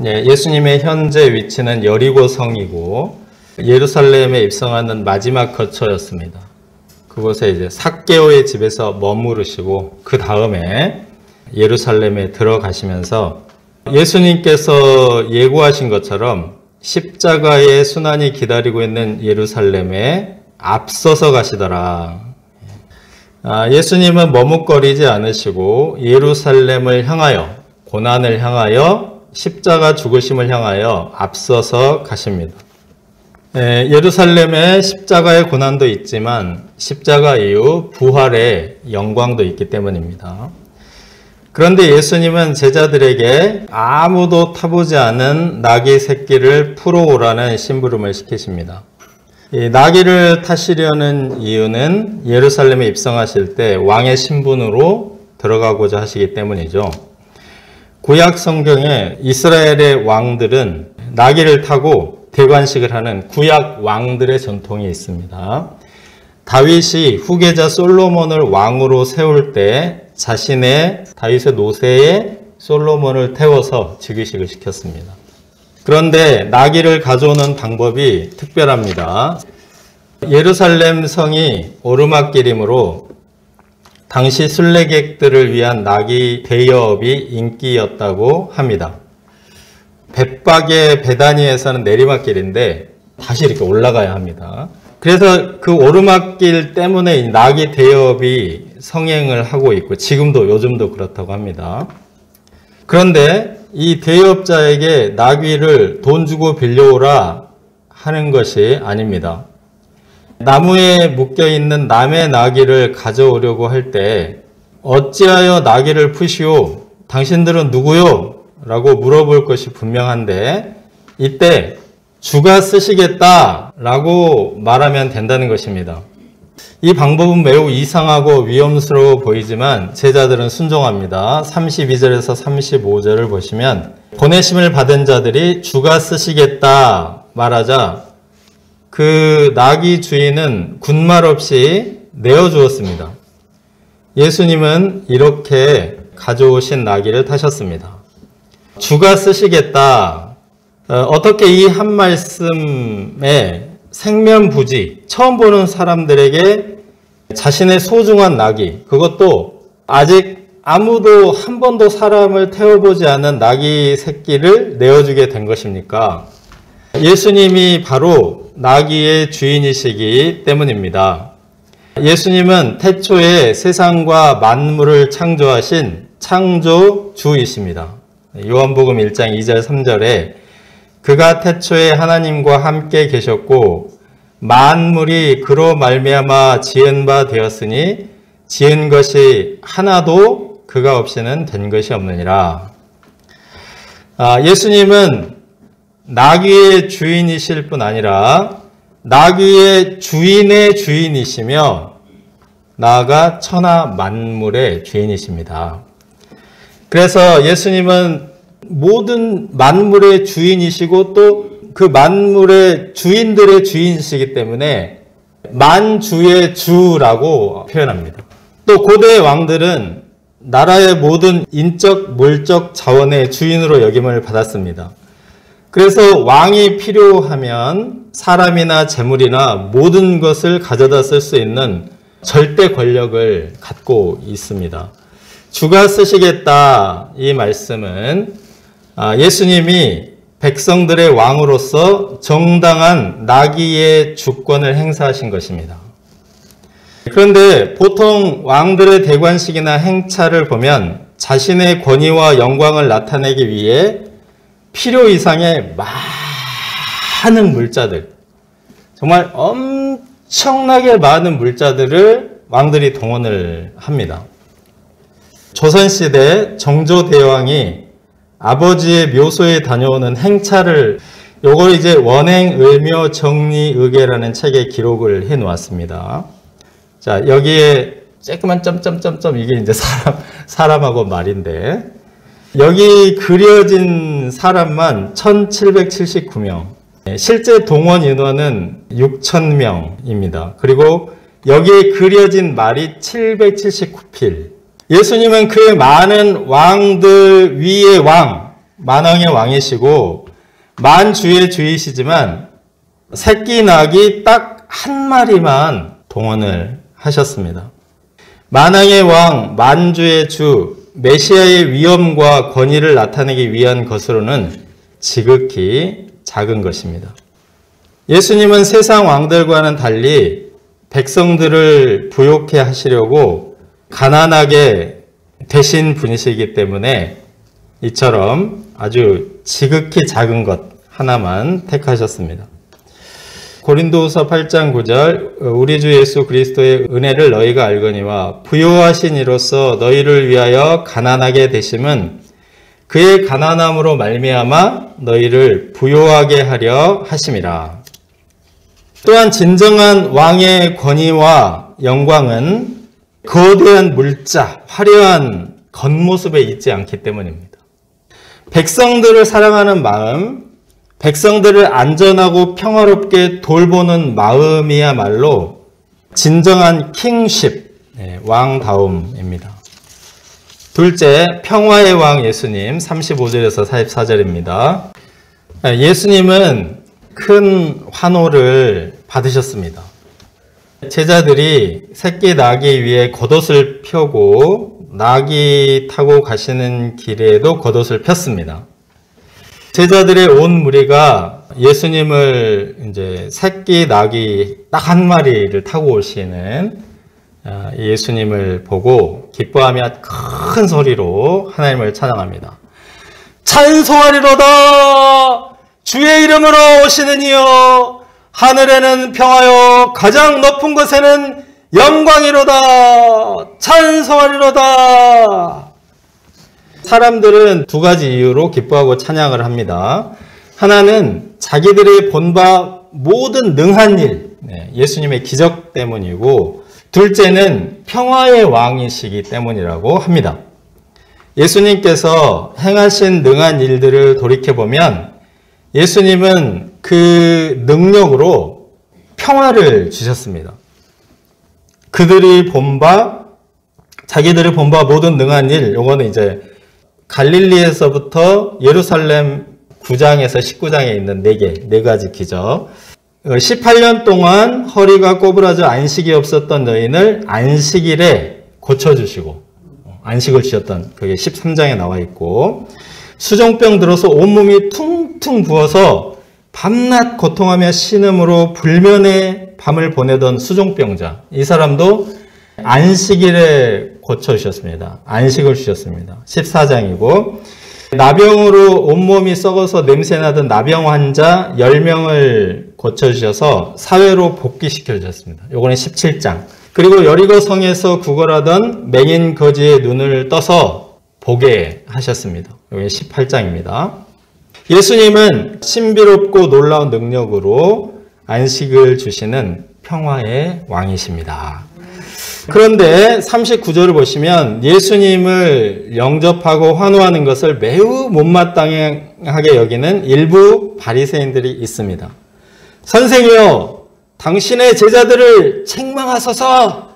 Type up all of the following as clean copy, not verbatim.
예수님의 현재 위치는 여리고 성이고 예루살렘에 입성하는 마지막 거처였습니다. 그곳에 이제 삭개오의 집에서 머무르시고 그 다음에 예루살렘에 들어가시면서 예수님께서 예고하신 것처럼 십자가의 순환이 기다리고 있는 예루살렘에 앞서서 가시더라. 예수님은 머뭇거리지 않으시고 예루살렘을 향하여, 고난을 향하여, 십자가 죽으심을 향하여 앞서서 가십니다. 예루살렘에 십자가의 고난도 있지만 십자가 이후 부활의 영광도 있기 때문입니다. 그런데 예수님은 제자들에게 아무도 타보지 않은 나귀 새끼를 풀어오라는 심부름을 시키십니다. 이 나귀를 타시려는 이유는 예루살렘에 입성하실 때 왕의 신분으로 들어가고자 하시기 때문이죠. 구약 성경에 이스라엘의 왕들은 나귀를 타고 대관식을 하는 구약 왕들의 전통이 있습니다. 다윗이 후계자 솔로몬을 왕으로 세울 때 자신의 다윗의 노새에 솔로몬을 태워서 즉위식을 시켰습니다. 그런데 나귀를 가져오는 방법이 특별합니다. 예루살렘 성이 오르막길이므로 당시 순례객들을 위한 나귀 대여업이 인기였다고 합니다. 벳박의 베다니에서는 내리막길인데 다시 이렇게 올라가야 합니다. 그래서 그 오르막길 때문에 나귀 대여업이 성행을 하고 있고 지금도 요즘도 그렇다고 합니다. 그런데 이 대여업자에게 나귀를 돈 주고 빌려오라 하는 것이 아닙니다. 나무에 묶여있는 남의 나귀를 가져오려고 할 때 어찌하여 나귀를 푸시오? 당신들은 누구요? 라고 물어볼 것이 분명한데 이때 주가 쓰시겠다 라고 말하면 된다는 것입니다. 이 방법은 매우 이상하고 위험스러워 보이지만 제자들은 순종합니다. 32절에서 35절을 보시면 보내심을 받은 자들이 주가 쓰시겠다 말하자 그 나귀 주인은 군말 없이 내어주었습니다. 예수님은 이렇게 가져오신 나귀를 타셨습니다. 주가 쓰시겠다. 어떻게 이 한 말씀에 생면부지, 처음 보는 사람들에게 자신의 소중한 나귀, 그것도 아직 아무도 한 번도 사람을 태워보지 않은 나귀 새끼를 내어주게 된 것입니까? 예수님이 바로 나귀의 주인이시기 때문입니다. 예수님은 태초에 세상과 만물을 창조하신 창조주이십니다. 요한복음 1장 2절 3절에 그가 태초에 하나님과 함께 계셨고 만물이 그로 말미암아 지은 바 되었으니 지은 것이 하나도 그가 없이는 된 것이 없느니라. 예수님은 나귀의 주인이실 뿐 아니라 나귀의 주인의 주인이시며 나아가 천하 만물의 주인이십니다. 그래서 예수님은 모든 만물의 주인이시고 또 그 만물의 주인들의 주인이시기 때문에 만주의 주라고 표현합니다. 또 고대 왕들은 나라의 모든 인적, 물적 자원의 주인으로 여김을 받았습니다. 그래서 왕이 필요하면 사람이나 재물이나 모든 것을 가져다 쓸 수 있는 절대 권력을 갖고 있습니다. 주가 쓰시겠다 이 말씀은 예수님이 백성들의 왕으로서 정당한 나귀의 주권을 행사하신 것입니다. 그런데 보통 왕들의 대관식이나 행차를 보면 자신의 권위와 영광을 나타내기 위해 필요 이상의 많은 물자들, 정말 엄청나게 많은 물자들을 왕들이 동원을 합니다. 조선시대 정조대왕이 아버지의 묘소에 다녀오는 행차를 요걸 이제 원행을묘정리의계라는 책에 기록을 해 놓았습니다. 자, 여기에 조그만 점점점점 이게 이제 사람하고 말인데 여기 그려진 사람만 1779명, 실제 동원 인원은 6000명입니다. 그리고 여기에 그려진 말이 779필. 예수님은 그 많은 왕들 위의 왕, 만왕의 왕이시고 만주의 주이시지만 새끼 낙이 딱 한 마리만 동원을 하셨습니다. 만왕의 왕, 만주의 주, 메시아의 위엄과 권위를 나타내기 위한 것으로는 지극히 작은 것입니다. 예수님은 세상 왕들과는 달리 백성들을 부욕해 하시려고 가난하게 되신 분이시기 때문에 이처럼 아주 지극히 작은 것 하나만 택하셨습니다. 고린도후서 8장 9절 우리 주 예수 그리스도의 은혜를 너희가 알거니와 부요하신 이로써 너희를 위하여 가난하게 되심은 그의 가난함으로 말미암아 너희를 부요하게 하려 하심이라. 또한 진정한 왕의 권위와 영광은 거대한 물자, 화려한 겉모습에 있지 않기 때문입니다. 백성들을 사랑하는 마음, 백성들을 안전하고 평화롭게 돌보는 마음이야말로 진정한 킹십, 왕다움입니다. 둘째, 평화의 왕 예수님 35절에서 44절입니다. 예수님은 큰 환호를 받으셨습니다. 제자들이 새끼 나기 위해 겉옷을 펴고 나귀 타고 가시는 길에도 겉옷을 폈습니다. 제자들의 온 무리가 예수님을 이제 새끼 나귀 딱 한 마리를 타고 오시는 예수님을 보고 기뻐하며 큰 소리로 하나님을 찬양합니다. 찬송하리로다! 주의 이름으로 오시는 이여! 하늘에는 평화요 가장 높은 곳에는 영광이로다! 찬송하리로다! 사람들은 두 가지 이유로 기뻐하고 찬양을 합니다. 하나는 자기들이 본 바 모든 능한 일, 예수님의 기적 때문이고, 둘째는 평화의 왕이시기 때문이라고 합니다. 예수님께서 행하신 능한 일들을 돌이켜보면 예수님은 그 능력으로 평화를 주셨습니다. 자기들이 본 바 모든 능한 일, 요거는 이제 갈릴리에서부터 예루살렘 9장에서 19장에 있는 네 가지 기적. 18년 동안 허리가 꼬부라져 안식이 없었던 여인을 안식일에 고쳐주시고, 안식을 주셨던, 그게 13장에 나와 있고, 수종병 들어서 온몸이 퉁퉁 부어서 밤낮 고통하며 신음으로 불면의 밤을 보내던 수종병자. 이 사람도 안식일에 고쳐주셨습니다. 안식을 주셨습니다. 14장이고, 나병으로 온몸이 썩어서 냄새나던 나병 환자 10명을 고쳐주셔서 사회로 복귀시켜 주셨습니다. 요거는 17장. 그리고 여리고 성에서 구걸하던 맹인 거지의 눈을 떠서 보게 하셨습니다. 요게 18장입니다. 예수님은 신비롭고 놀라운 능력으로 안식을 주시는 평화의 왕이십니다. 그런데 39절을 보시면 예수님을 영접하고 환호하는 것을 매우 못마땅하게 여기는 일부 바리새인들이 있습니다. 선생이여, 당신의 제자들을 책망하소서.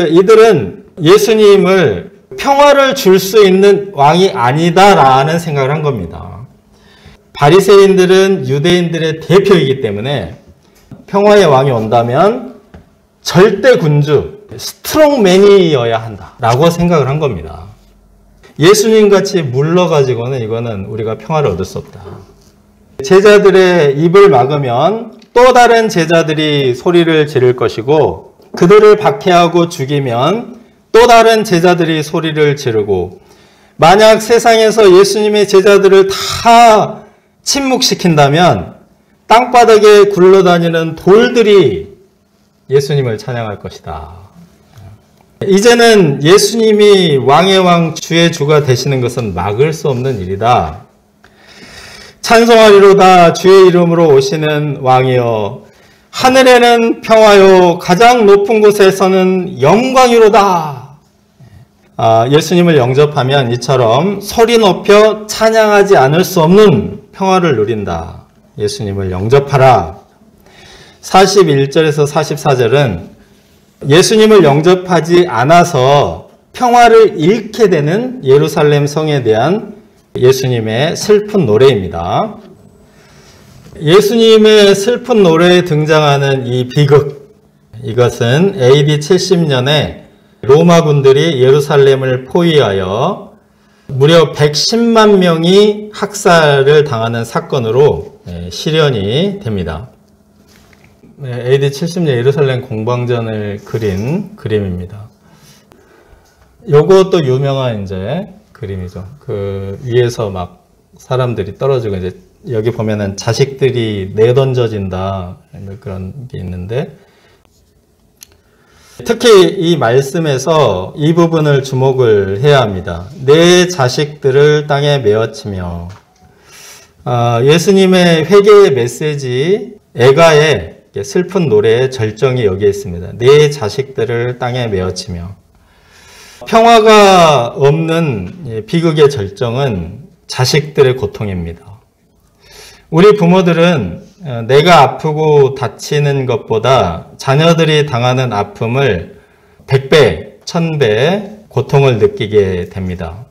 이들은 예수님을 평화를 줄 수 있는 왕이 아니다라는 생각을 한 겁니다. 바리새인들은 유대인들의 대표이기 때문에 평화의 왕이 온다면 절대 군주, 스트롱맨이어야 한다라고 생각을 한 겁니다. 예수님같이 물러가지고는 이거는 우리가 평화를 얻을 수 없다. 제자들의 입을 막으면 또 다른 제자들이 소리를 지를 것이고, 그들을 박해하고 죽이면 또 다른 제자들이 소리를 지르고, 만약 세상에서 예수님의 제자들을 다 침묵시킨다면 땅바닥에 굴러다니는 돌들이 예수님을 찬양할 것이다. 이제는 예수님이 왕의 왕 주의 주가 되시는 것은 막을 수 없는 일이다. 찬송하리로다 주의 이름으로 오시는 왕이여, 하늘에는 평화요 가장 높은 곳에서는 영광이로다. 예수님을 영접하면 이처럼 소리 높여 찬양하지 않을 수 없는 평화를 누린다. 예수님을 영접하라. 41절에서 44절은 예수님을 영접하지 않아서 평화를 잃게 되는 예루살렘 성에 대한 예수님의 슬픈 노래입니다. 예수님의 슬픈 노래에 등장하는 이 비극, 이것은 AD 70년에 로마군들이 예루살렘을 포위하여 무려 110만 명이 학살을 당하는 사건으로 실현이 됩니다. AD 70년 예루살렘 공방전을 그린 그림입니다. 요것도 유명한 이제 그림이죠. 그 위에서 막 사람들이 떨어지고 이제 여기 보면은 자식들이 내던져진다 그런 게 있는데, 특히 이 말씀에서 이 부분을 주목을 해야 합니다. 내 자식들을 땅에 메어치며. 예수님의 회개의 메시지 애가의 슬픈 노래의 절정이 여기에 있습니다. 내 자식들을 땅에 메어치며. 평화가 없는 비극의 절정은 자식들의 고통입니다. 우리 부모들은 내가 아프고 다치는 것보다 자녀들이 당하는 아픔을 100배, 1000배 고통을 느끼게 됩니다.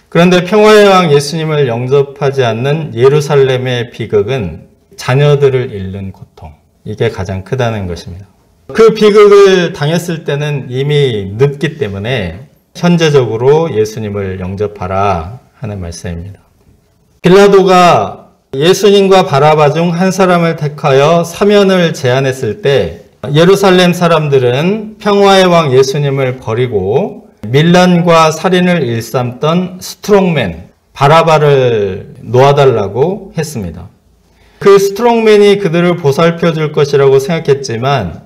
그런데 평화의 왕 예수님을 영접하지 않는 예루살렘의 비극은 자녀들을 잃는 고통, 이게 가장 크다는 것입니다. 그 비극을 당했을 때는 이미 늦기 때문에 현재적으로 예수님을 영접하라 하는 말씀입니다. 빌라도가 예수님과 바라바 중 한 사람을 택하여 사면을 제안했을 때 예루살렘 사람들은 평화의 왕 예수님을 버리고 밀란과 살인을 일삼던 스트롱맨 바라바를 놓아달라고 했습니다. 그 스트롱맨이 그들을 보살펴 줄 것이라고 생각했지만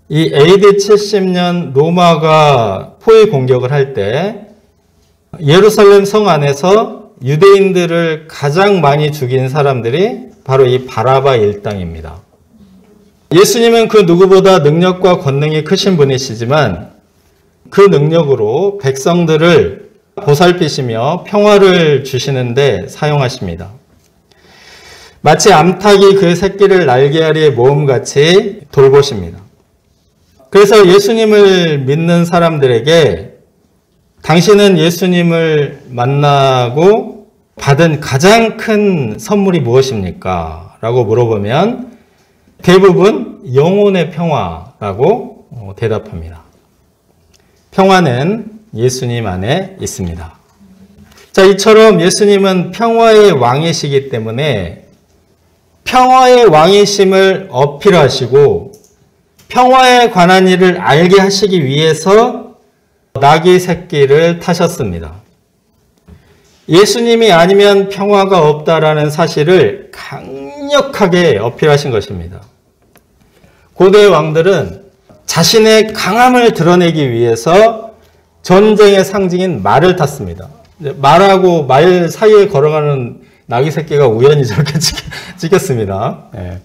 이 AD 70년 로마가 포위 공격을 할 때 예루살렘 성 안에서 유대인들을 가장 많이 죽인 사람들이 바로 이 바라바 일당입니다. 예수님은 그 누구보다 능력과 권능이 크신 분이시지만 그 능력으로 백성들을 보살피시며 평화를 주시는데 사용하십니다. 마치 암탉이 그 새끼를 날개아리에 모음같이 돌보십니다. 그래서 예수님을 믿는 사람들에게 당신은 예수님을 만나고 받은 가장 큰 선물이 무엇입니까? 라고 물어보면 대부분 영혼의 평화라고 대답합니다. 평화는 예수님 안에 있습니다. 자, 이처럼 예수님은 평화의 왕이시기 때문에 평화의 왕이심을 어필하시고 평화에 관한 일을 알게 하시기 위해서 나귀 새끼를 타셨습니다. 예수님이 아니면 평화가 없다라는 사실을 강력하게 어필하신 것입니다. 고대 왕들은 자신의 강함을 드러내기 위해서 전쟁의 상징인 말을 탔습니다. 말하고 말 사이에 걸어가는 나귀 새끼가 우연히 저렇게 찍혔습니다. 네.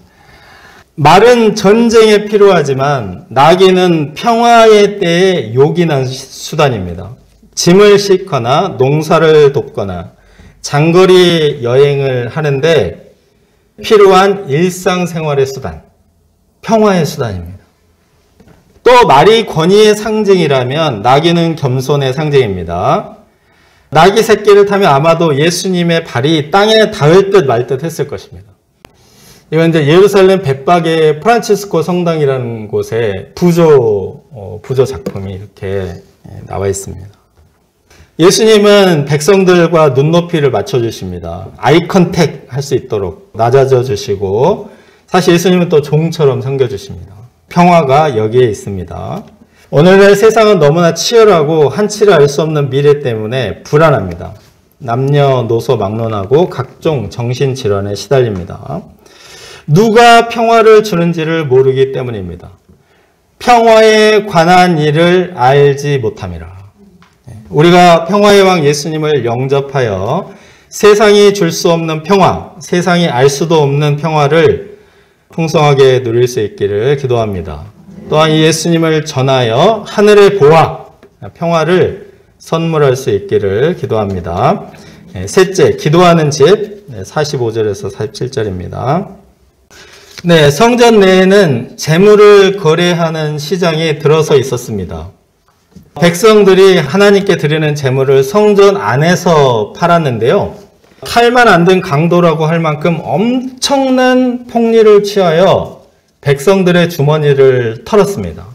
말은 전쟁에 필요하지만 나귀는 평화의 때에 요긴한 수단입니다. 짐을 싣거나 농사를 돕거나 장거리 여행을 하는데 필요한 일상생활의 수단, 평화의 수단입니다. 또 말이 권위의 상징이라면 나귀는 겸손의 상징입니다. 나귀 새끼를 타면 아마도 예수님의 발이 땅에 닿을 듯 말 듯 했을 것입니다. 이건 이제 예루살렘 벳박의 프란치스코 성당이라는 곳에 부조 작품이 이렇게 나와 있습니다. 예수님은 백성들과 눈높이를 맞춰주십니다. 아이 컨택 할 수 있도록 낮아져 주시고, 사실 예수님은 또 종처럼 섬겨주십니다. 평화가 여기에 있습니다. 오늘날 세상은 너무나 치열하고 한치를 알 수 없는 미래 때문에 불안합니다. 남녀노소 막론하고 각종 정신질환에 시달립니다. 누가 평화를 주는지를 모르기 때문입니다. 평화에 관한 일을 알지 못함이라. 우리가 평화의 왕 예수님을 영접하여 세상이 줄 수 없는 평화, 세상이 알 수도 없는 평화를 풍성하게 누릴 수 있기를 기도합니다. 또한 이 예수님을 전하여 하늘의 보화, 평화를 선물할 수 있기를 기도합니다. 셋째, 기도하는 집 45절에서 47절입니다. 네, 성전 내에는 재물을 거래하는 시장이 들어서 있었습니다. 백성들이 하나님께 드리는 제물을 성전 안에서 팔았는데요. 칼만 안 든 강도라고 할 만큼 엄청난 폭리를 취하여 백성들의 주머니를 털었습니다.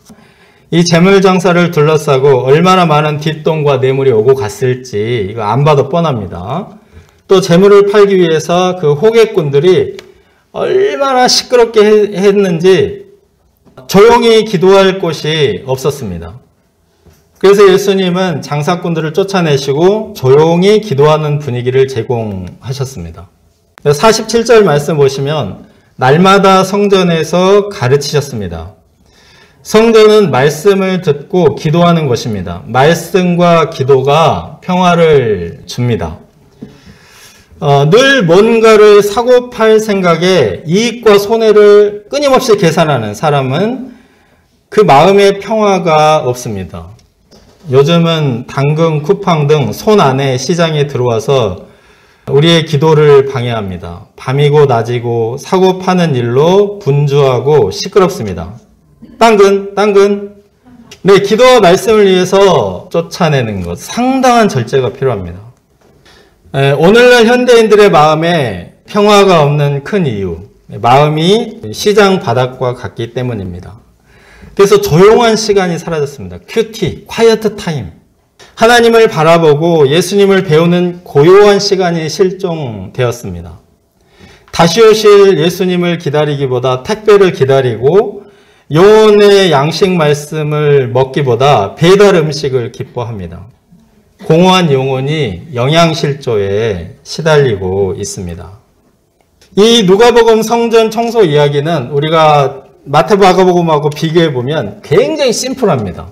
이 재물 장사를 둘러싸고 얼마나 많은 뒷돈과 뇌물이 오고 갔을지 이거 안 봐도 뻔합니다. 또 재물을 팔기 위해서 그 호객꾼들이 얼마나 시끄럽게 했는지 조용히 기도할 곳이 없었습니다. 그래서 예수님은 장사꾼들을 쫓아내시고 조용히 기도하는 분위기를 제공하셨습니다. 47절 말씀 보시면 날마다 성전에서 가르치셨습니다. 성전은 말씀을 듣고 기도하는 곳입니다. 말씀과 기도가 평화를 줍니다. 늘 뭔가를 사고 팔 생각에 이익과 손해를 끊임없이 계산하는 사람은 그 마음의 평화가 없습니다. 요즘은 당근, 쿠팡 등 손 안에 시장에 들어와서 우리의 기도를 방해합니다. 밤이고 낮이고 사고 파는 일로 분주하고 시끄럽습니다. 당근. 네, 기도와 말씀을 위해서 쫓아내는 것, 상당한 절제가 필요합니다. 오늘날 현대인들의 마음에 평화가 없는 큰 이유, 마음이 시장 바닥과 같기 때문입니다. 그래서 조용한 시간이 사라졌습니다. 큐티, 콰이어트 타임. 하나님을 바라보고 예수님을 배우는 고요한 시간이 실종되었습니다. 다시 오실 예수님을 기다리기보다 택배를 기다리고 영혼의 양식 말씀을 먹기보다 배달 음식을 기뻐합니다. 공허한 영혼이 영양실조에 시달리고 있습니다. 이 누가복음 성전 청소 이야기는 우리가 마태복음하고 비교해 보면 굉장히 심플합니다.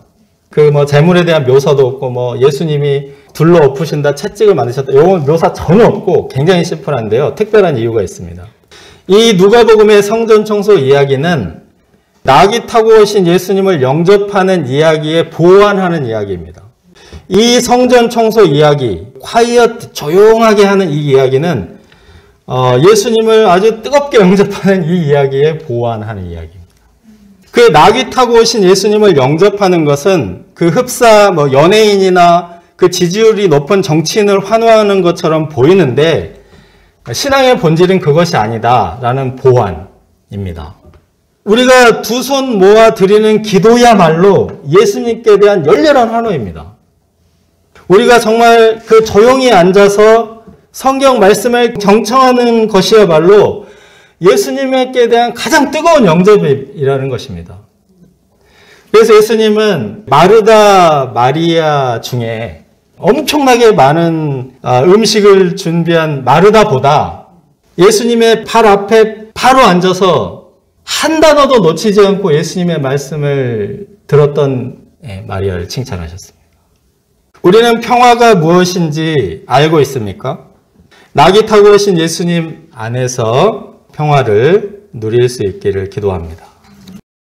재물에 대한 묘사도 없고 예수님이 둘러 엎으신다, 채찍을 만드셨다, 이런 묘사 전혀 없고 굉장히 심플한데요. 특별한 이유가 있습니다. 이 누가복음의 성전 청소 이야기는 나귀 타고 오신 예수님을 영접하는 이야기에 보완하는 이야기입니다. 이 성전 청소 이야기, 콰이어트, 조용하게 하는 이 이야기는 예수님을 아주 뜨겁게 영접하는 이 이야기에 보완하는 이야기입니다. 그 나귀 타고 오신 예수님을 영접하는 것은 그 흡사 연예인이나 그 지지율이 높은 정치인을 환호하는 것처럼 보이는데 신앙의 본질은 그것이 아니다라는 보완입니다. 우리가 두 손 모아 드리는 기도야말로 예수님께 대한 열렬한 환호입니다. 우리가 정말 그 조용히 앉아서 성경 말씀을 경청하는 것이야말로 예수님께 대한 가장 뜨거운 영접이라는 것입니다. 그래서 예수님은 마르다, 마리아 중에 엄청나게 많은 음식을 준비한 마르다보다 예수님의 발 앞에 바로 앉아서 한 단어도 놓치지 않고 예수님의 말씀을 들었던 마리아를 칭찬하셨습니다. 우리는 평화가 무엇인지 알고 있습니까? 나귀 타고 오신 예수님 안에서 평화를 누릴 수 있기를 기도합니다.